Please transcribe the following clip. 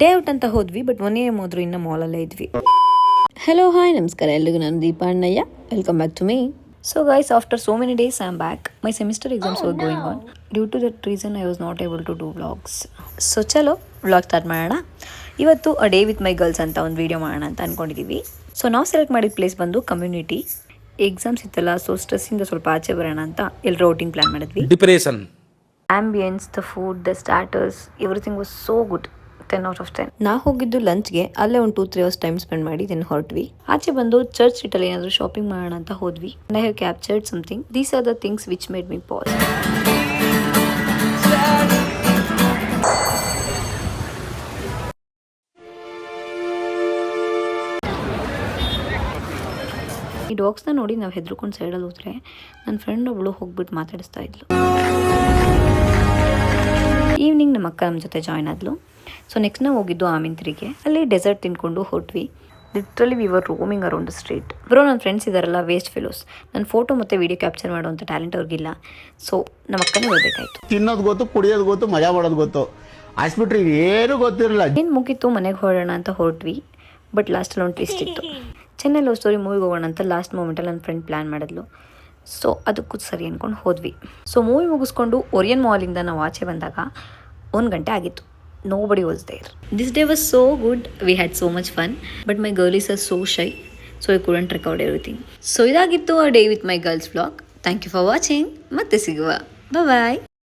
Day out ಅಂತ ಹೋದ್ವಿ, but one AM ಹೋದ್ರು ಇನ್ನು ಮಾಲಲ್ಲೇ ಇದ್ವಿ. ಹಲೋ ಹಾಯ್ ನಮಸ್ಕಾರ ಎಲ್ರಿಗೂ, ನಾನು Deepa Annayya. Welcome back to me. So guys, after so many days I am back. My semester exams were going on. Due to that reason I was not able to do vlogs. So ಚಲೋ vlog start ಮಾಡೋಣ. ಇವತ್ತು a day with my girls ಅಂತ ಒಂದು video ಮಾಡೋಣ ಅಂತ ಅಂದ್ಕೊಂಡಿದ್ದೀವಿ. So ನಾವು select ಮಾಡಿದ ಪ್ಲೇಸ್ ಬಂದು ಕಮ್ಯುನಿಟಿ. ಎಕ್ಸಾಮ್ಸ್ ಇತ್ತಲ್ಲ, ಸೊ ಸ್ಟ್ರೆಸ್ಸಿಂದ ಸ್ವಲ್ಪ ಆಚೆ ಬರೋಣ ಅಂತ ಎಲ್ಲರೂ ಔಟಿಂಗ್ ಪ್ಲಾನ್ ಮಾಡಿದ್ವಿ. Depression, ambience, the food, the starters, everything was so good. 10 out of 10. ನಾ ಹೋಗಿದ್ದು ಲಂಚ್ಗೆ, ಅಲ್ಲೇ ಒಂದು 2-3 hours ಟೈಮ್ ಸ್ಪೆಂಡ್ ಮಾಡಿ ದೆನ್ ಹೊರಟ್ವಿ. ಆಚೆ ಬಂದು ಚರ್ಚ್ ಸ್ಟ್ರೀಟಲ್ಲಿ ಏನಾದರೂ ಶಾಪಿಂಗ್ ಮಾಡೋಣ ಅಂತ ಹೋದ್ವಿ. I have captured something. These are the things which made me pass. ಈ ಡಾಗ್ಸ್ನ ನೋಡಿ ನಾವು ಹೆದರ್ಕೊಂಡು ಸೈಡಲ್ಲಿ ಹೋದ್ರೆ ನನ್ನ ಫ್ರೆಂಡ್ ಒಬ್ಳು ಹೋಗ್ಬಿಟ್ಟು ಮಾತಾಡಿಸ್ತಾ ಇದ್ಲು. ಈವ್ನಿಂಗ್ ನಮ್ಮ ಅಕ್ಕ ನಮ್ಮ ಜೊತೆ ಜಾಯ್ನ್ ಆದ್ಲು. ಸೊ ನೆಕ್ಸ್ಟ್ ನಾವು ಹೋಗಿದ್ದು ಆಮಿಂತ್ರಿಗೆ. ಅಲ್ಲಿ ಡೆಸರ್ಟ್ ತಿನ್ಕೊಂಡು ಹೊಟ್ವಿ. Literally we were roaming around the street. ಬರೋ ನನ್ನ ಫ್ರೆಂಡ್ಸ್ ಇದಾರಲ್ಲ, ವೇಸ್ಟ್ ಫೆಲೋಸ್. ನನ್ನ ಫೋಟೋ ಮತ್ತು ವಿಡಿಯೋ ಕ್ಯಾಪ್ಚರ್ ಮಾಡುವಂಥ ಟ್ಯಾಲೆಂಟ್ ಅವ್ರಿಗಿಲ್ಲ. ಸೊ ನಮ್ಮ ಅಕ್ಕನೇ ಹೋಗ್ಬೇಕಾಯ್ತು. ತಿನ್ನೋದು ಗೊತ್ತು, ಕುಡಿಯೋದು ಗೊತ್ತು, ಮಜಾ ಮಾಡೋದು ಗೊತ್ತು, ಅಷ್ಟ್ಬಿಟ್ರೆ ಏನು ಗೊತ್ತಿರಲಿಲ್ಲ. ಏನು ಮುಗೀತು, ಮನೆಗೆ ಹೊರಡೋಣ ಅಂತ ಹೊರಟ್ವಿ. ಬಟ್ ಲಾಸ್ಟಲ್ಲಿ ಒಂದು ಟ್ವಿಸ್ಟ್ ಇತ್ತು. ಚೆನ್ನೈ ಲವ್ ಸ್ಟೋರಿ ಮೂವಿಗೆ ಹೋಗೋಣ ಅಂತ ಲಾಸ್ಟ್ ಮೂಮೆಂಟಲ್ಲಿ ನನ್ನ ಫ್ರೆಂಡ್ ಪ್ಲ್ಯಾನ್ ಮಾಡಿದ್ಲು. ಸೊ ಅದಕ್ಕೂ ಸರಿ ಅಂದ್ಕೊಂಡು ಹೋದ್ವಿ. ಸೊ ಮೂವಿ ಮುಗಿಸ್ಕೊಂಡು ಒರಿಯನ್ ಮಾಲಿಂದ ನಾವು ಆಚೆ ಬಂದಾಗ 1 ಗಂಟೆ ಆಗಿತ್ತು. Nobody was there. This day was so good. We had so much fun. But my girlies are so shy, so I couldn't record everything. So idagittu a day with my girls vlog. Thank you for watching. Matte siguva. Bye bye.